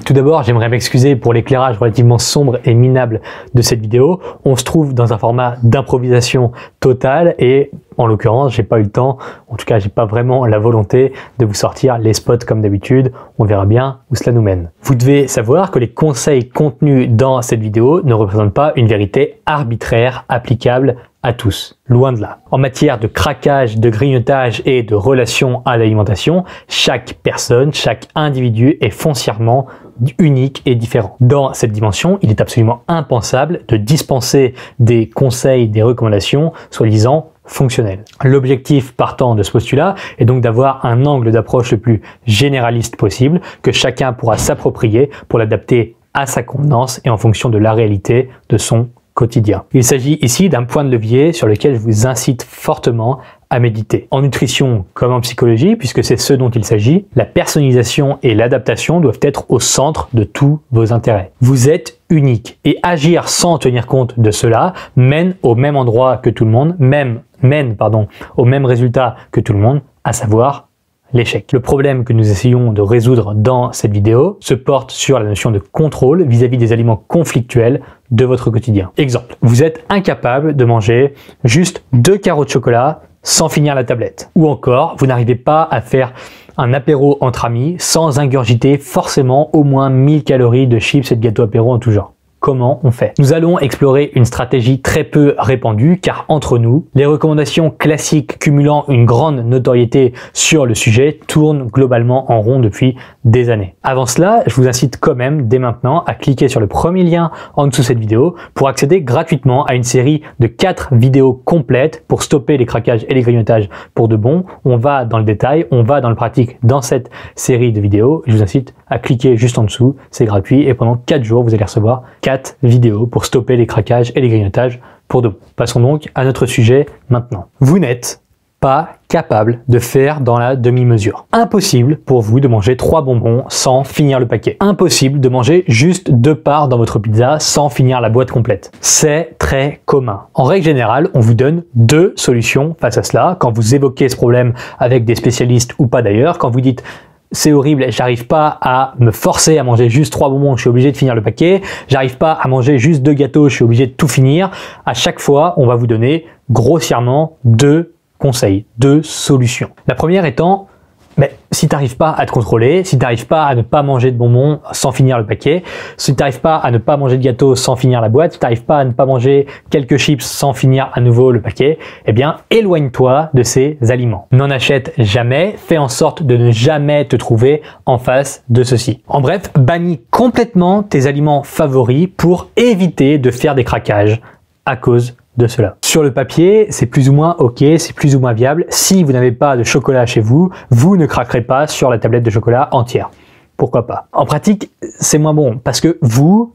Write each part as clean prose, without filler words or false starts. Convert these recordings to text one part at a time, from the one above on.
Tout d'abord, j'aimerais m'excuser pour l'éclairage relativement sombre et minable de cette vidéo. On se trouve dans un format d'improvisation totale et en l'occurrence, j'ai pas eu le temps, en tout cas, j'ai pas vraiment la volonté de vous sortir les spots comme d'habitude. On verra bien où cela nous mène. Vous devez savoir que les conseils contenus dans cette vidéo ne représentent pas une vérité arbitraire applicable à tous, loin de là. En matière de craquage, de grignotage et de relation à l'alimentation, chaque personne, chaque individu est foncièrement unique et différent. Dans cette dimension, il est absolument impensable de dispenser des conseils, des recommandations, soi-disant fonctionnels. L'objectif partant de ce postulat est donc d'avoir un angle d'approche le plus généraliste possible, que chacun pourra s'approprier pour l'adapter à sa convenance et en fonction de la réalité de son quotidien. Il s'agit ici d'un point de levier sur lequel je vous incite fortement à méditer. En nutrition comme en psychologie, puisque c'est ce dont il s'agit, la personnalisation et l'adaptation doivent être au centre de tous vos intérêts. Vous êtes unique et agir sans tenir compte de cela mène au même endroit que tout le monde, mène au même résultat que tout le monde, à savoir l'échec. Le problème que nous essayons de résoudre dans cette vidéo se porte sur la notion de contrôle vis-à-vis des aliments conflictuels de votre quotidien. Exemple, vous êtes incapable de manger juste 2 carreaux de chocolat sans finir la tablette. Ou encore, vous n'arrivez pas à faire un apéro entre amis sans ingurgiter forcément au moins 1000 calories de chips et de gâteaux apéro en tout genre. Comment on fait? Nous allons explorer une stratégie très peu répandue car entre nous, les recommandations classiques cumulant une grande notoriété sur le sujet tournent globalement en rond depuis des années. Avant cela, je vous incite quand même dès maintenant à cliquer sur le premier lien en dessous de cette vidéo pour accéder gratuitement à une série de 4 vidéos complètes pour stopper les craquages et les grignotages pour de bon. On va dans le détail, on va dans le pratique dans cette série de vidéos. Je vous incite à cliquer juste en dessous, c'est gratuit et pendant 4 jours, vous allez recevoir 4 vidéos pour stopper les craquages et les grignotages pour de bon. Passons donc à notre sujet maintenant. Vous n'êtes pas capable de faire dans la demi-mesure. Impossible pour vous de manger 3 bonbons sans finir le paquet. Impossible de manger juste 2 parts dans votre pizza sans finir la boîte complète. C'est très commun. En règle générale, on vous donne 2 solutions face à cela. Quand vous évoquez ce problème avec des spécialistes ou pas d'ailleurs, quand vous dites c'est horrible, j'arrive pas à me forcer à manger juste 3 bonbons, je suis obligé de finir le paquet. J'arrive pas à manger juste 2 gâteaux, je suis obligé de tout finir. À chaque fois, on va vous donner grossièrement 2 conseils, 2 solutions. La première étant, si tu n'arrives pas à te contrôler, si tu n'arrives pas à ne pas manger de bonbons sans finir le paquet, si tu n'arrives pas à ne pas manger de gâteau sans finir la boîte, si tu n'arrives pas à ne pas manger quelques chips sans finir à nouveau le paquet, eh bien, éloigne-toi de ces aliments. N'en achète jamais, fais en sorte de ne jamais te trouver en face de ceci. En bref, bannis complètement tes aliments favoris pour éviter de faire des craquages à cause de cela. Sur le papier, c'est plus ou moins ok, c'est plus ou moins viable. Si vous n'avez pas de chocolat chez vous, vous ne craquerez pas sur la tablette de chocolat entière. Pourquoi pas? En pratique, c'est moins bon parce que vous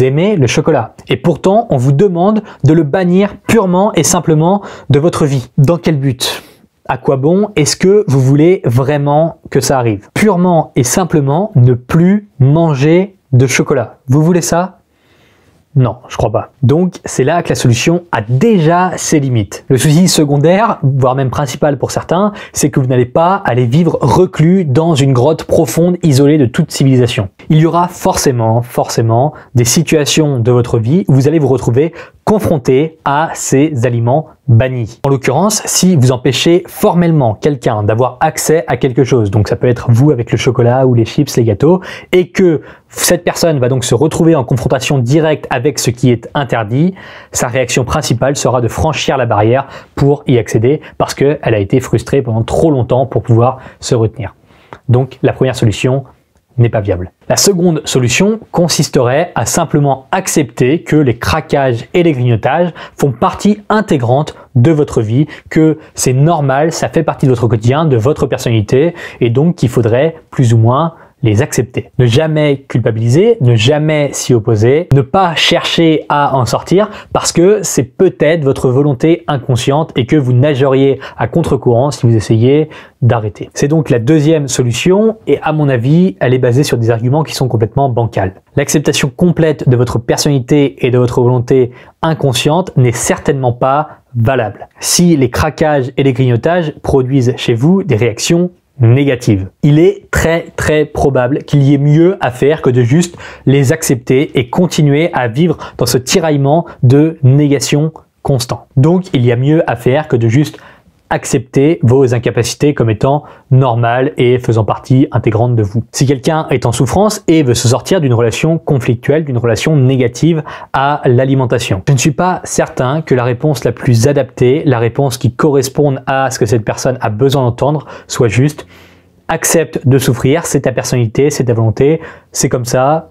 aimez le chocolat. Et pourtant, on vous demande de le bannir purement et simplement de votre vie. Dans quel but? À quoi bon? Est-ce que vous voulez vraiment que ça arrive? Purement et simplement, ne plus manger de chocolat. Vous voulez ça? Non, je crois pas. Donc, c'est là que la solution a déjà ses limites. Le souci secondaire, voire même principal pour certains, c'est que vous n'allez pas aller vivre reclus dans une grotte profonde, isolée de toute civilisation. Il y aura forcément des situations de votre vie où vous allez vous retrouver confronté à ces aliments bannis. En l'occurrence, si vous empêchez formellement quelqu'un d'avoir accès à quelque chose, donc ça peut être vous avec le chocolat ou les chips, les gâteaux, et que cette personne va donc se retrouver en confrontation directe avec ce qui est interdit, sa réaction principale sera de franchir la barrière pour y accéder parce qu'elle a été frustrée pendant trop longtemps pour pouvoir se retenir. Donc la première solution n'est pas viable. La seconde solution consisterait à simplement accepter que les craquages et les grignotages font partie intégrante de votre vie, que c'est normal, ça fait partie de votre quotidien, de votre personnalité, et donc qu'il faudrait plus ou moins les accepter. Ne jamais culpabiliser, ne jamais s'y opposer, ne pas chercher à en sortir parce que c'est peut-être votre volonté inconsciente et que vous nageriez à contre-courant si vous essayez d'arrêter. C'est donc la deuxième solution et à mon avis, elle est basée sur des arguments qui sont complètement bancals. L'acceptation complète de votre personnalité et de votre volonté inconsciente n'est certainement pas valable. Si les craquages et les grignotages produisent chez vous des réactions négatives. Il est très probable qu'il y ait mieux à faire que de juste les accepter et continuer à vivre dans ce tiraillement de négation constant. Donc il y a mieux à faire que de juste accepter vos incapacités comme étant normales et faisant partie intégrante de vous. Si quelqu'un est en souffrance et veut se sortir d'une relation conflictuelle, d'une relation négative à l'alimentation, je ne suis pas certain que la réponse la plus adaptée, la réponse qui corresponde à ce que cette personne a besoin d'entendre, soit juste accepte de souffrir, c'est ta personnalité, c'est ta volonté, c'est comme ça.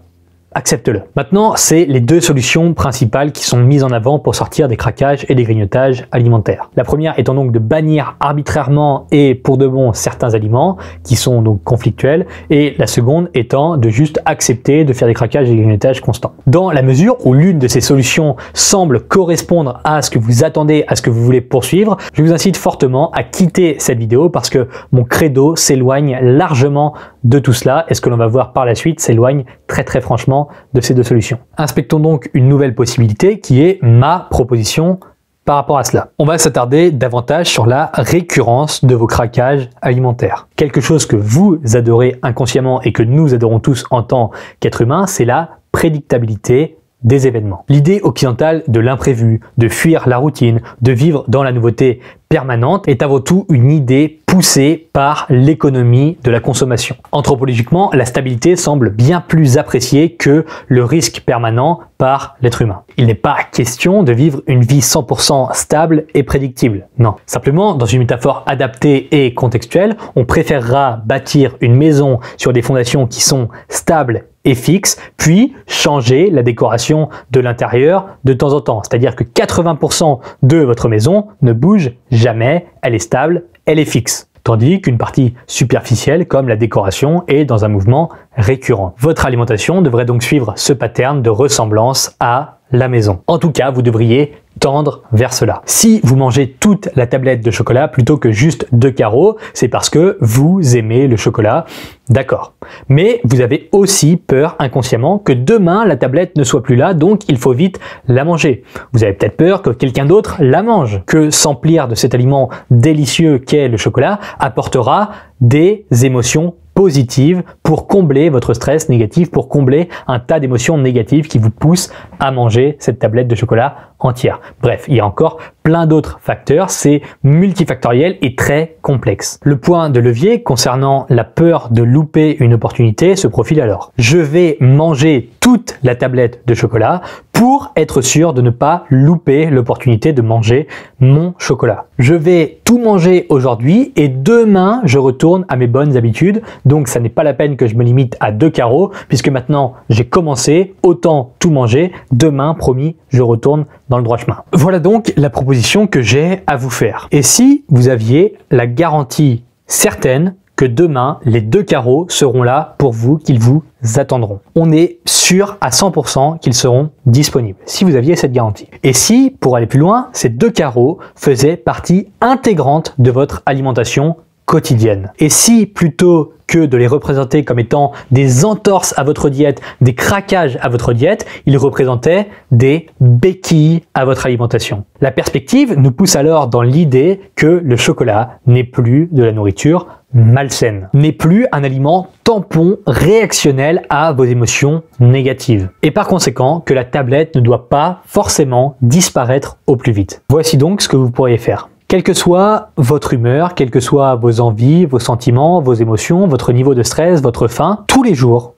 Accepte-le. Maintenant, c'est les deux solutions principales qui sont mises en avant pour sortir des craquages et des grignotages alimentaires. La première étant donc de bannir arbitrairement et pour de bon certains aliments qui sont donc conflictuels, et la seconde étant de juste accepter de faire des craquages et des grignotages constants. Dans la mesure où l'une de ces solutions semble correspondre à ce que vous attendez, à ce que vous voulez poursuivre, je vous incite fortement à quitter cette vidéo parce que mon credo s'éloigne largement de tout cela et ce que l'on va voir par la suite s'éloigne très franchement de ces deux solutions. Inspectons donc une nouvelle possibilité qui est ma proposition par rapport à cela. On va s'attarder davantage sur la récurrence de vos craquages alimentaires. Quelque chose que vous adorez inconsciemment et que nous adorons tous en tant qu'êtres humains, c'est la prédictabilité des événements. L'idée occidentale de l'imprévu, de fuir la routine, de vivre dans la nouveauté permanente est avant tout une idée poussée par l'économie de la consommation. Anthropologiquement, la stabilité semble bien plus appréciée que le risque permanent par l'être humain. Il n'est pas question de vivre une vie 100% stable et prédictible. Non. Simplement, dans une métaphore adaptée et contextuelle, on préférera bâtir une maison sur des fondations qui sont stables et fixe, puis changer la décoration de l'intérieur de temps en temps. C'est-à-dire que 80% de votre maison ne bouge jamais, elle est stable, elle est fixe. Tandis qu'une partie superficielle, comme la décoration, est dans un mouvement récurrent. Votre alimentation devrait donc suivre ce pattern de ressemblance à la maison. En tout cas, vous devriez tendre vers cela. Si vous mangez toute la tablette de chocolat plutôt que juste 2 carreaux, c'est parce que vous aimez le chocolat, d'accord. Mais vous avez aussi peur inconsciemment que demain la tablette ne soit plus là, donc il faut vite la manger. Vous avez peut-être peur que quelqu'un d'autre la mange, que s'emplir de cet aliment délicieux qu'est le chocolat apportera des émotions positives pour combler votre stress négatif, pour combler un tas d'émotions négatives qui vous poussent à manger cette tablette de chocolat entière. Bref, il y a encore plein d'autres facteurs, c'est multifactoriel et très complexe. Le point de levier concernant la peur de louper une opportunité se profile alors. Je vais manger toute la tablette de chocolat pour être sûr de ne pas louper l'opportunité de manger mon chocolat. Je vais tout manger aujourd'hui et demain je retourne à mes bonnes habitudes, donc ça n'est pas la peine que je me limite à 2 carreaux puisque maintenant j'ai commencé, autant tout manger, demain promis je retourne dans le droit chemin. Voilà donc la proposition que j'ai à vous faire. Et si vous aviez la garantie certaine que demain, les 2 carreaux seront là pour vous, qu'ils vous attendront. On est sûr à 100% qu'ils seront disponibles, si vous aviez cette garantie. Et si, pour aller plus loin, ces 2 carreaux faisaient partie intégrante de votre alimentation quotidienne. Et si, plutôt que de les représenter comme étant des entorses à votre diète, des craquages à votre diète, ils représentaient des béquilles à votre alimentation. La perspective nous pousse alors dans l'idée que le chocolat n'est plus de la nourriture malsaine, n'est plus un aliment tampon réactionnel à vos émotions négatives. Et par conséquent, que la tablette ne doit pas forcément disparaître au plus vite. Voici donc ce que vous pourriez faire. Quelle que soit votre humeur, quelles que soient vos envies, vos sentiments, vos émotions, votre niveau de stress, votre faim, tous les jours,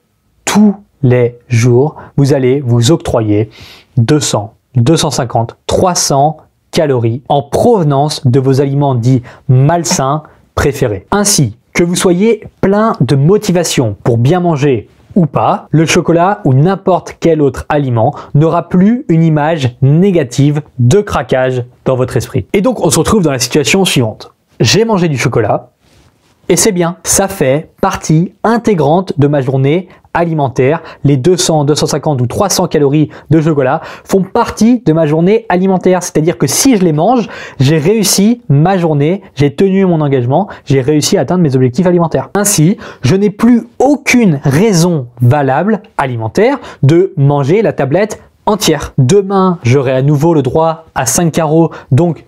vous allez vous octroyer 200, 250, 300 calories en provenance de vos aliments dits malsains préférés. Ainsi, que vous soyez plein de motivation pour bien manger ou pas, le chocolat ou n'importe quel autre aliment n'aura plus une image négative de craquage dans votre esprit. Et donc on se retrouve dans la situation suivante. J'ai mangé du chocolat et c'est bien, ça fait partie intégrante de ma journée alimentaire. Les 200, 250 ou 300 calories de chocolat font partie de ma journée alimentaire. C'est-à-dire que si je les mange, j'ai réussi ma journée, j'ai tenu mon engagement, j'ai réussi à atteindre mes objectifs alimentaires. Ainsi, je n'ai plus aucune raison valable alimentaire de manger la tablette entière. Demain, j'aurai à nouveau le droit à 5 carreaux, donc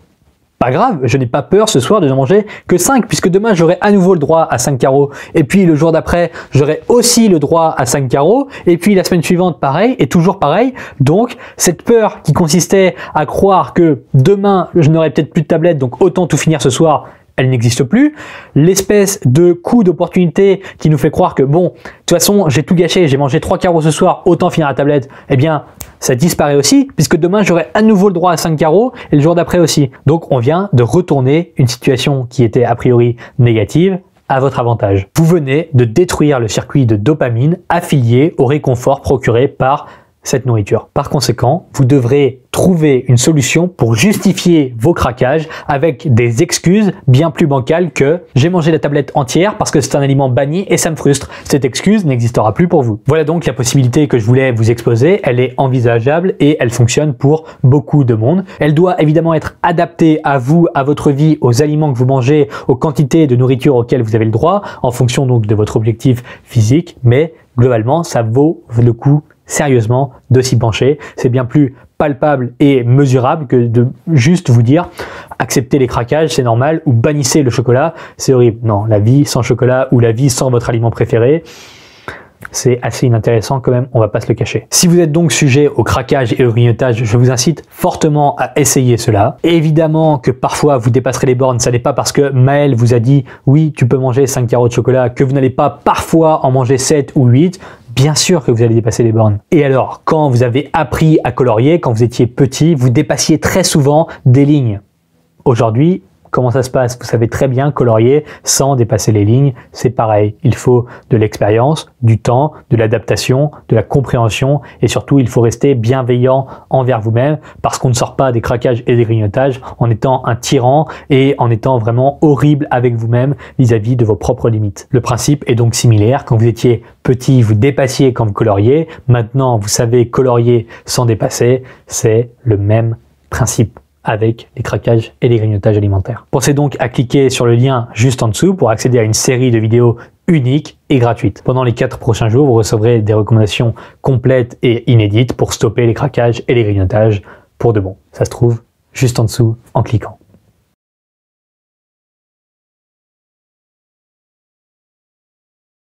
pas grave, je n'ai pas peur ce soir de ne manger que 5, puisque demain j'aurai à nouveau le droit à 5 carreaux, et puis le jour d'après j'aurai aussi le droit à 5 carreaux, et puis la semaine suivante pareil, et toujours pareil. Donc cette peur qui consistait à croire que demain je n'aurai peut-être plus de tablette, donc autant tout finir ce soir, elle n'existe plus. L'espèce de coup d'opportunité qui nous fait croire que bon, de toute façon j'ai tout gâché, j'ai mangé 3 carreaux ce soir, autant finir la tablette, eh bien ça disparaît aussi, puisque demain j'aurai à nouveau le droit à 5 carreaux et le jour d'après aussi. Donc on vient de retourner une situation qui était a priori négative à votre avantage. Vous venez de détruire le circuit de dopamine affilié au réconfort procuré par cette nourriture. Par conséquent, vous devrez trouver une solution pour justifier vos craquages avec des excuses bien plus bancales que « j'ai mangé la tablette entière parce que c'est un aliment banni et ça me frustre ». Cette excuse n'existera plus pour vous. Voilà donc la possibilité que je voulais vous exposer. Elle est envisageable et elle fonctionne pour beaucoup de monde. Elle doit évidemment être adaptée à vous, à votre vie, aux aliments que vous mangez, aux quantités de nourriture auxquelles vous avez le droit, en fonction donc de votre objectif physique, mais globalement, ça vaut le coup sérieusement de s'y pencher. C'est bien plus palpable et mesurable que de juste vous dire acceptez les craquages, c'est normal, ou bannissez le chocolat, c'est horrible. Non, la vie sans chocolat ou la vie sans votre aliment préféré, c'est assez inintéressant quand même, on va pas se le cacher. Si vous êtes donc sujet au craquage et au grignotage, je vous incite fortement à essayer cela. Et évidemment que parfois vous dépasserez les bornes, ça n'est pas parce que Maël vous a dit oui tu peux manger 5 carreaux de chocolat que vous n'allez pas parfois en manger 7 ou 8. Bien sûr que vous allez dépasser les bornes. Et alors, quand vous avez appris à colorier, quand vous étiez petit, vous dépassiez très souvent des lignes. Aujourd'hui, comment ça se passe? Vous savez très bien colorier sans dépasser les lignes. C'est pareil. Il faut de l'expérience, du temps, de l'adaptation, de la compréhension et surtout, il faut rester bienveillant envers vous-même parce qu'on ne sort pas des craquages et des grignotages en étant un tyran et en étant vraiment horrible avec vous-même vis-à-vis de vos propres limites. Le principe est donc similaire. Quand vous étiez petit, vous dépassiez quand vous coloriez. Maintenant, vous savez colorier sans dépasser. C'est le même principe avec les craquages et les grignotages alimentaires. Pensez donc à cliquer sur le lien juste en dessous pour accéder à une série de vidéos uniques et gratuites. Pendant les 4 prochains jours, vous recevrez des recommandations complètes et inédites pour stopper les craquages et les grignotages pour de bon. Ça se trouve juste en dessous en cliquant.